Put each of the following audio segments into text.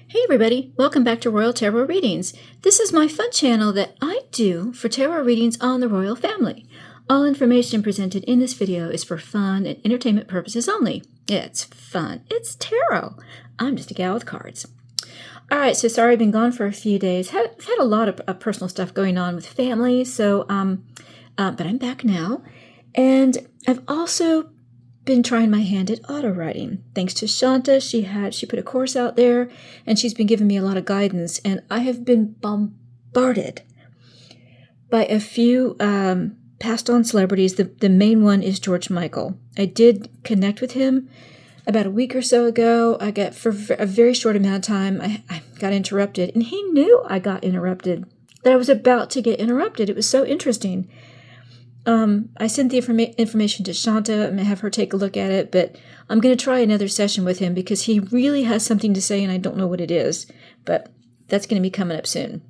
Hey everybody, welcome back to Royal Tarot Readings. This is my fun channel that I do for tarot readings on the royal family. All information presented in this video is for fun and entertainment purposes only. It's fun. It's tarot. I'm just a gal with cards. Alright, so sorry I've been gone for a few days. I've had a lot of personal stuff going on with family, so but I'm back now. And I've also been trying my hand at auto writing. Thanks to Shanta, she put a course out there and she's been giving me a lot of guidance, and I have been bombarded by a few passed on celebrities. The main one is George Michael. I did connect with him about a week or so ago. I got, for a very short amount of time, I got interrupted, and he knew I got interrupted, that I was about to get interrupted. It was so interesting. I sent the information to Shanta. I'm going to have her take a look at it, but I'm going to try another session with him because he really has something to say and I don't know what it is, but that's going to be coming up soon.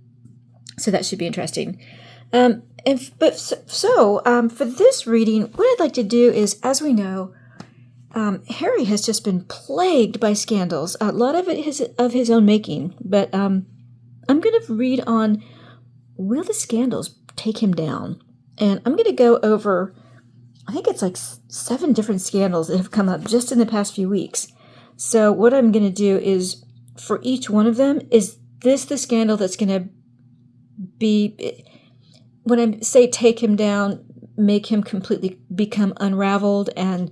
So that should be interesting. For this reading, what I'd like to do is, as we know, Harry has just been plagued by scandals. A lot of it is of his own making, but I'm going to read on, will the scandals take him down? And I'm going to go over, I think it's like 7 different scandals that have come up just in the past few weeks. So what I'm going to do is, for each one of them, is this the scandal that's going to be, when I say take him down, make him completely become unraveled and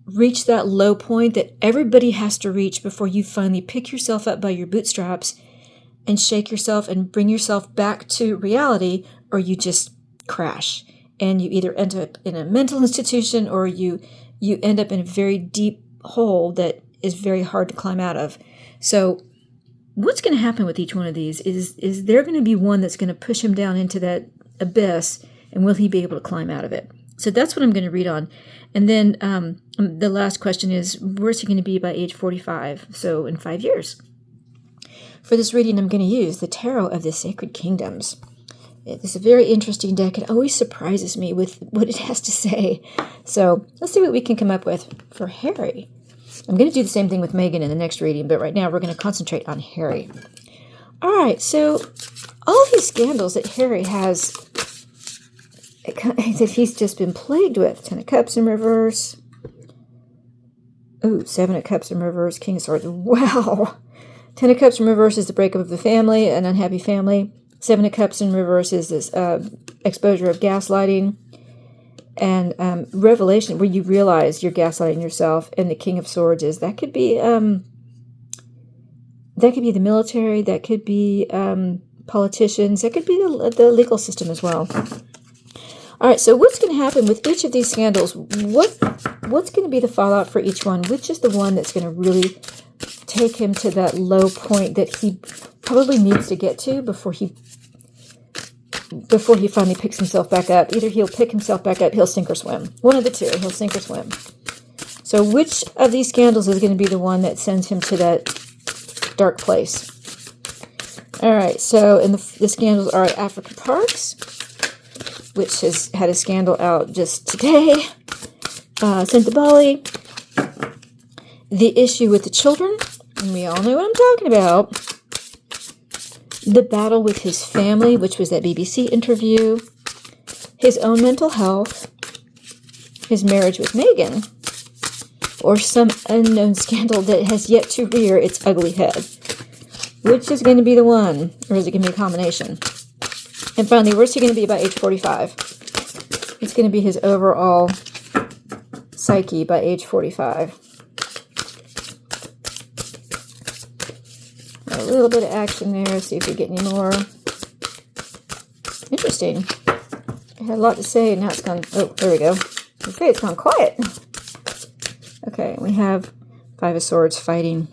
reach that low point that everybody has to reach before you finally pick yourself up by your bootstraps and shake yourself and bring yourself back to reality, or you just crash and you either end up in a mental institution or you end up in a very deep hole that is very hard to climb out of. So what's going to happen with each one of these is there going to be one that's going to push him down into that abyss, and will he be able to climb out of it? So that's what I'm going to read on. And then the last question is, where's he going to be by age 45? So in 5 years. For this reading, I'm going to use the Tarot of the Sacred Kingdoms. It's a very interesting deck. It always surprises me with what it has to say. So let's see what we can come up with for Harry. I'm going to do the same thing with Meghan in the next reading, but right now we're going to concentrate on Harry. All right, so all these scandals that Harry has, that he's just been plagued with. 10 of Cups in reverse. Ooh, 7 of Cups in reverse. King of Swords. Wow. 10 of Cups in reverse is the breakup of the family, an unhappy family. 7 of Cups in reverse is this exposure of gaslighting and revelation, where you realize you're gaslighting yourself. And the King of Swords is, that could be the military, that could be politicians, that could be the legal system as well. All right, so what's going to happen with each of these scandals? What's going to be the fallout for each one? Which is the one that's going to really take him to that low point that he probably needs to get to before he finally picks himself back up? Either he'll pick himself back up, he'll sink or swim. One of the two, he'll sink or swim. So which of these scandals is going to be the one that sends him to that dark place? All right, so the scandals are Africa Parks, which has had a scandal out just today. Sent to Bali. The issue with the children, and we all know what I'm talking about. The battle with his family, which was that BBC interview. His own mental health. His marriage with Meghan. Or some unknown scandal that has yet to rear its ugly head. Which is going to be the one? Or is it going to be a combination? And finally, where's he going to be by age 45? It's going to be his overall psyche by age 45. A little bit of action there. See if we get any more. Interesting. I had a lot to say, and now it's gone. Oh, there we go. Okay, it's gone quiet. Okay, we have 5 of Swords fighting.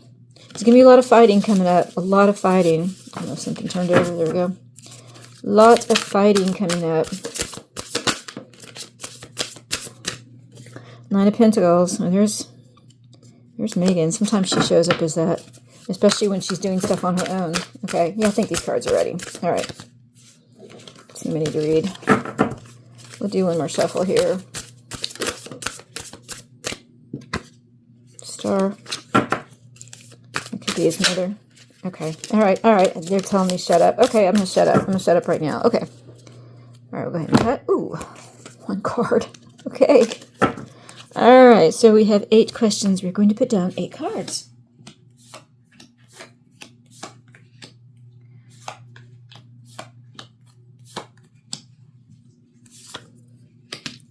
There's going to be a lot of fighting coming up. A lot of fighting. I don't know if something turned over. There we go. Lots of fighting coming up. 9 of Pentacles. Oh, there's Meghan. Sometimes she shows up as that, especially when she's doing stuff on her own. Okay, yeah, I think these cards are ready. All right. Too many to read. We'll do one more shuffle here. Star. It could be his mother. Okay. All right. They're telling me shut up. Okay, I'm going to shut up. I'm going to shut up right now. Okay. All right, we'll go ahead and cut. Ooh, one card. Okay. All right, so we have 8 questions. We're going to put down 8 cards.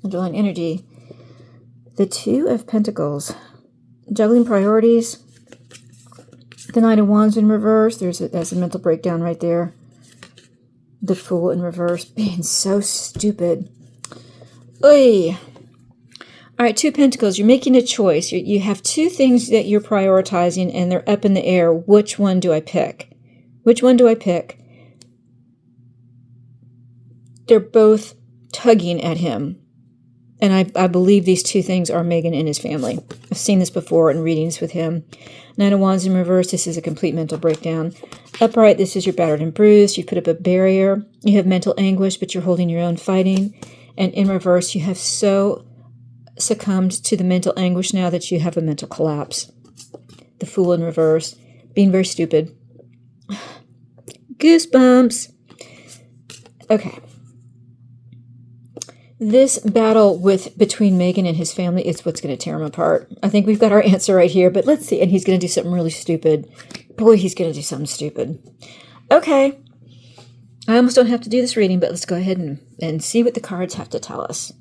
Underlying energy. The 2 of Pentacles. Juggling priorities. The Knight of Wands in reverse. That's a mental breakdown right there. The Fool in reverse. Being so stupid. Oy. All right, 2 Pentacles. You're making a choice. You have 2 things that you're prioritizing, and they're up in the air. Which one do I pick? Which one do I pick? They're both tugging at him. And I believe these 2 things are Meghan and his family. I've seen this before in readings with him. Nine of Wands in reverse, this is a complete mental breakdown. Upright, this is you're battered and bruised. You put up a barrier. You have mental anguish, but you're holding your own fighting. And in reverse, you have so succumbed to the mental anguish now that you have a mental collapse. The Fool in reverse, being very stupid. Goosebumps. Okay. This battle between Meghan and his family is what's going to tear him apart. I think we've got our answer right here, but let's see. And he's going to do something really stupid. Boy, he's going to do something stupid. Okay. I almost don't have to do this reading, but let's go ahead and see what the cards have to tell us.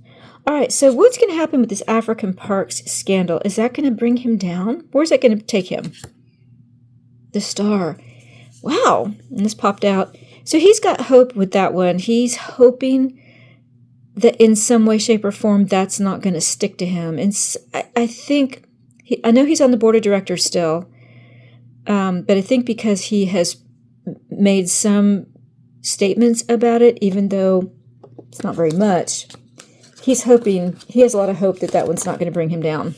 All right, so what's going to happen with this African Parks scandal? Is that going to bring him down? Where's that going to take him? The Star. Wow. And this popped out. So he's got hope with that one. He's hoping that in some way, shape, or form, that's not going to stick to him. And I think, I know he's on the board of directors still, but I think because he has made some statements about it, even though it's not very much, he's hoping, he has a lot of hope that that one's not going to bring him down.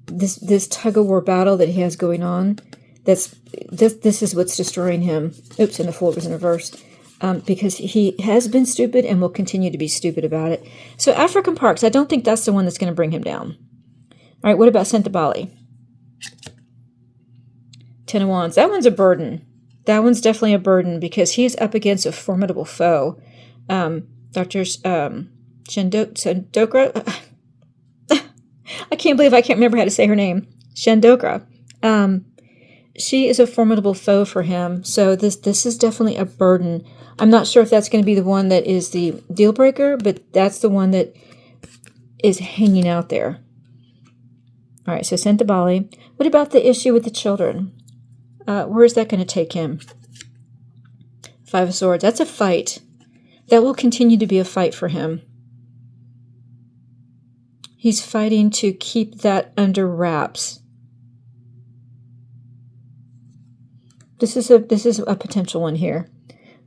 This tug-of-war battle that he has going on, this is what's destroying him. Oops, and the Fool was in reverse. Because he has been stupid and will continue to be stupid about it. So African Parks, I don't think that's the one that's going to bring him down. All right, what about Bali? 10 of Wands. That one's a burden. That one's definitely a burden because he is up against a formidable foe. Dr. Shandokra. I can't believe I can't remember how to say her name. Shandokra. She is a formidable foe for him. So this is definitely a burden. I'm not sure if that's going to be the one that is the deal breaker, but that's the one that is hanging out there. All right, so Bali. What about the issue with the children? Where is that going to take him? 5 of Swords. That's a fight. That will continue to be a fight for him. He's fighting to keep that under wraps. This is a potential one here.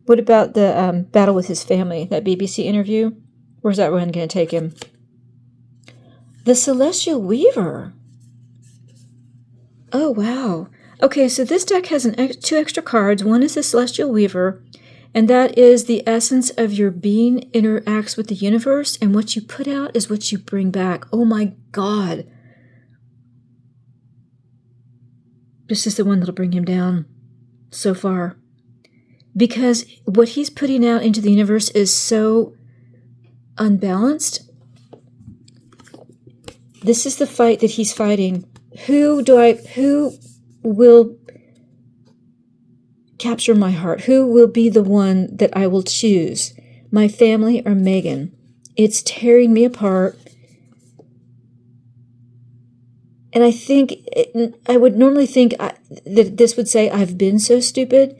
What about the battle with his family, that BBC interview? Where's that one going to take him? The Celestial Weaver. Oh, wow. Okay, so this deck has 2 extra cards. One is the Celestial Weaver, and that is the essence of your being interacts with the universe, and what you put out is what you bring back. Oh my God. This is the one that'll bring him down so far. Because what he's putting out into the universe is so unbalanced. This is the fight that he's fighting. Who will capture my heart? Who will be the one that I will choose? My family or Meghan? It's tearing me apart. And I think, I would normally think that this would say, I've been so stupid,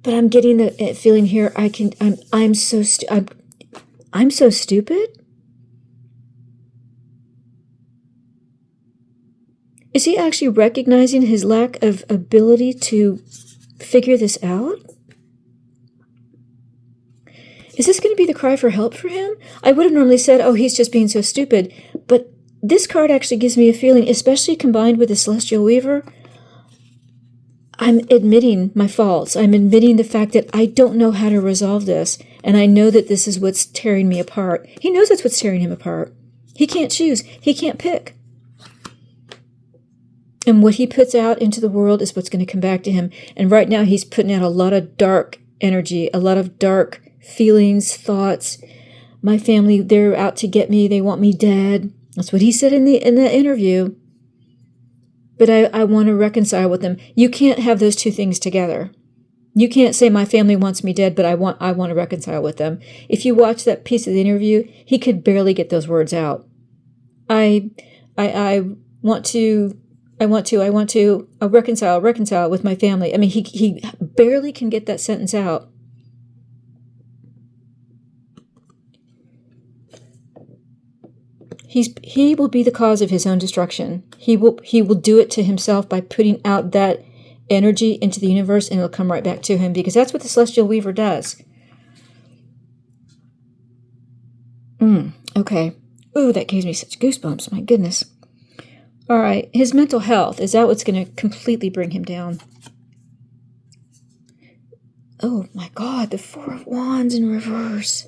but I'm getting the feeling here, I'm so stupid? Is he actually recognizing his lack of ability to figure this out? Is this going to be the cry for help for him? I would have normally said, oh, he's just being so stupid, but this card actually gives me a feeling, especially combined with the Celestial Weaver, I'm admitting my faults. I'm admitting the fact that I don't know how to resolve this, and I know that this is what's tearing me apart. He knows that's what's tearing him apart. He can't choose. He can't pick. And what he puts out into the world is what's going to come back to him. And right now he's putting out a lot of dark energy, a lot of dark feelings, thoughts. My family, they're out to get me. They want me dead. That's what he said in the interview. But I want to reconcile with them. You can't have those two things together. You can't say my family wants me dead, but I want to reconcile with them. If you watch that piece of the interview, he could barely get those words out. I want to reconcile with my family. I mean, he barely can get that sentence out. He will be the cause of his own destruction. He will do it to himself by putting out that energy into the universe, and it'll come right back to him, because that's what the Celestial Weaver does. Okay. Ooh, that gave me such goosebumps. My goodness. All right. His mental health. Is that what's going to completely bring him down? Oh, my God. The Four of Wands in reverse.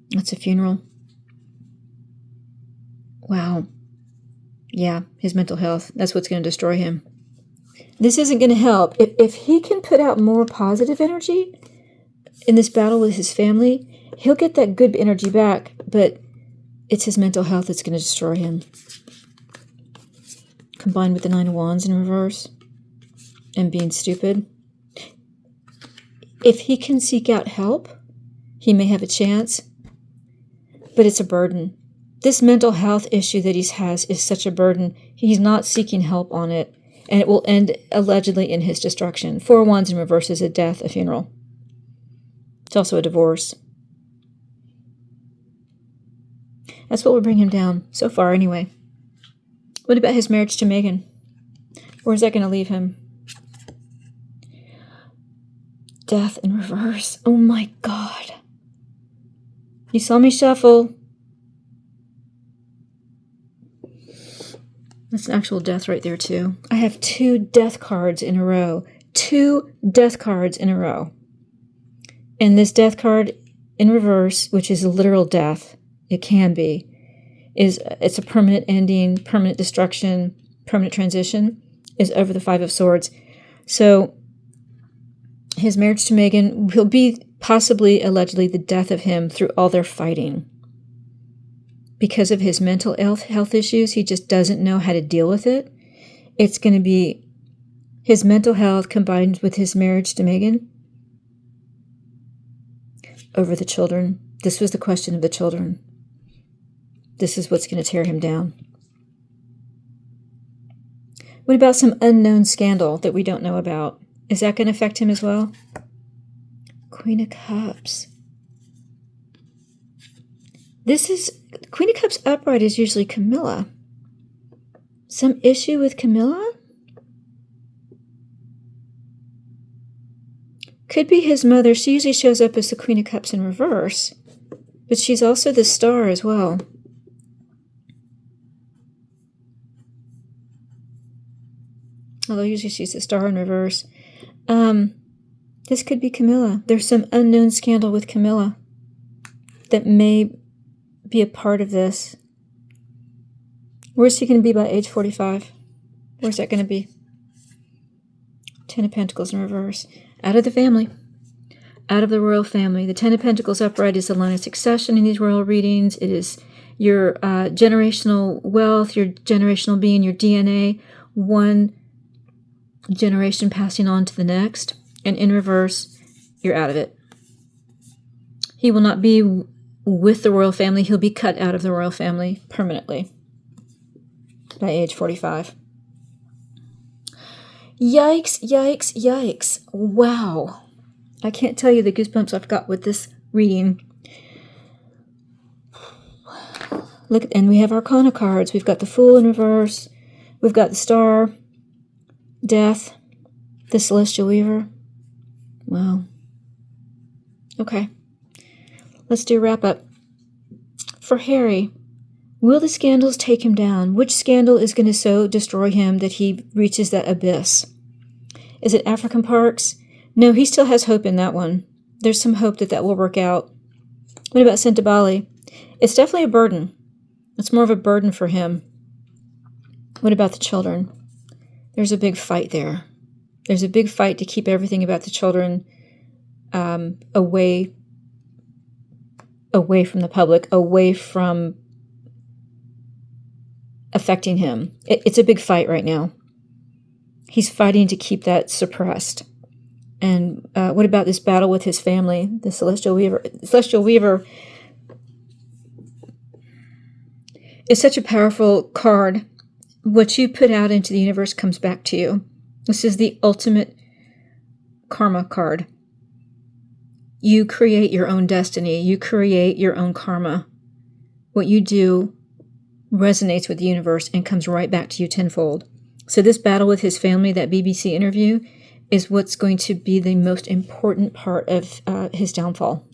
That's a funeral. Wow. Yeah, his mental health. That's what's going to destroy him. This isn't going to help. If he can put out more positive energy in this battle with his family, he'll get that good energy back, but it's his mental health that's going to destroy him. Combined with the Nine of Wands in reverse and being stupid. If he can seek out help, he may have a chance, but it's a burden. This mental health issue that he has is such a burden. He's not seeking help on it, and it will end allegedly in his destruction. Four of Wands in reverse is a death, a funeral. It's also a divorce. That's what will bring him down, so far anyway. What about his marriage to Meghan? Where's that going to leave him? Death in reverse. Oh my God. You saw me shuffle. That's an actual death right there, too. I have 2 death cards in a row. 2 death cards in a row. And this death card in reverse, which is a literal death, it can be, it's a permanent ending, permanent destruction, permanent transition, is over the Five of Swords. So his marriage to Meghan will be possibly, allegedly, the death of him through all their fighting. Because of his mental health issues, he just doesn't know how to deal with it. It's going to be his mental health combined with his marriage to Meghan over the children. This was the question of the children. This is what's going to tear him down. What about some unknown scandal that we don't know about? Is that going to affect him as well? Queen of Cups. This is, Queen of Cups upright is usually Camilla. Some issue with Camilla? Could be his mother. She usually shows up as the Queen of Cups in reverse, but she's also the Star as well. Although usually she's the Star in reverse. This could be Camilla. There's some unknown scandal with Camilla that may be a part of this. Where's he going to be by age 45? Where's that going to be? 10 of Pentacles in reverse. Out of the family. Out of the royal family. The 10 of Pentacles upright is the line of succession in these royal readings. It is your generational wealth, your generational being, your DNA. One generation passing on to the next. And in reverse, you're out of it. He will not be with the royal family. He'll be cut out of the royal family permanently by age 45. Yikes, yikes, yikes. Wow. I can't tell you the goosebumps I've got with this reading. Look, and we have Arcana cards. We've got the Fool in reverse. We've got the Star, Death, the Celestial Weaver. Wow. Okay. Let's do a wrap-up. For Harry, will the scandals take him down? Which scandal is going to so destroy him that he reaches that abyss? Is it African Parks? No, he still has hope in that one. There's some hope that will work out. What about Sentebale? It's definitely a burden. It's more of a burden for him. What about the children? There's a big fight there. There's a big fight to keep everything about the children away from the public, away from affecting him. It's a big fight right now. He's fighting to keep that suppressed. And what about this battle with his family, the Celestial Weaver? Celestial Weaver is such a powerful card. What you put out into the universe comes back to you. This is the ultimate karma card. You create your own destiny. You create your own karma. What you do resonates with the universe and comes right back to you tenfold. So this battle with his family, that BBC interview, is what's going to be the most important part of his downfall.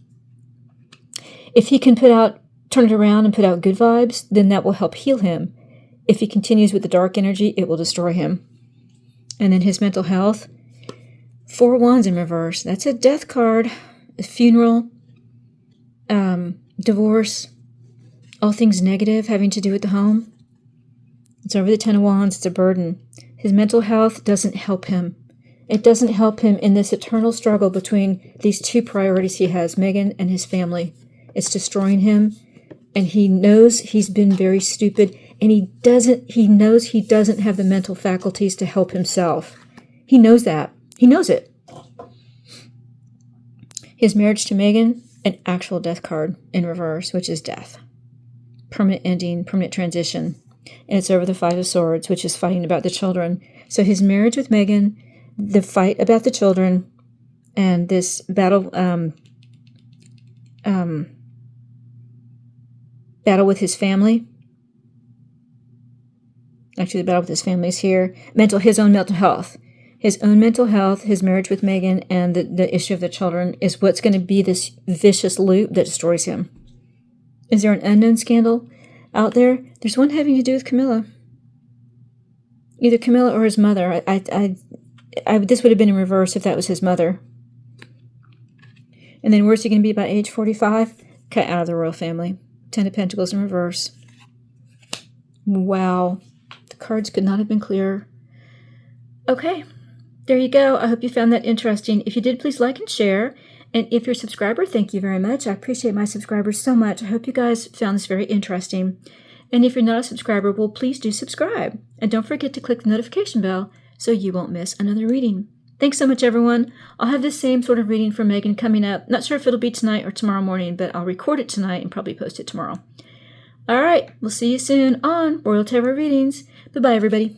If he can turn it around and put out good vibes, then that will help heal him. If he continues with the dark energy, it will destroy him. And then his mental health, 4 wands in reverse. That's a death card, a funeral, divorce, all things negative having to do with the home. It's over the 10 of wands. It's a burden. His mental health doesn't help him. It doesn't help him in this eternal struggle between these 2 priorities he has, Meghan and his family. It's destroying him, and he knows he's been very stupid, and he knows he doesn't have the mental faculties to help himself. He knows that. He knows it. His marriage to Meghan, an actual death card in reverse, which is death. Permanent ending, permanent transition. And it's over the 5 of Swords, which is fighting about the children. So his marriage with Meghan, the fight about the children, and this battle with his family. Actually, the battle with his family is here. His own mental health. His own mental health, his marriage with Meghan, and the issue of the children is what's going to be this vicious loop that destroys him. Is there an unknown scandal out there? There's one having to do with Camilla. Either Camilla or his mother. This would have been in reverse if that was his mother. And then where's he going to be by age 45? Cut out of the royal family. 10 of Pentacles in reverse. Wow. The cards could not have been clearer. Okay. There you go. I hope you found that interesting. If you did, please like and share. And if you're a subscriber, thank you very much. I appreciate my subscribers so much. I hope you guys found this very interesting. And if you're not a subscriber, well, please do subscribe. And don't forget to click the notification bell so you won't miss another reading. Thanks so much, everyone. I'll have the same sort of reading for Meghan coming up. Not sure if it'll be tonight or tomorrow morning, but I'll record it tonight and probably post it tomorrow. All right. We'll see you soon on Royal Tarot Readings. Bye-bye, everybody.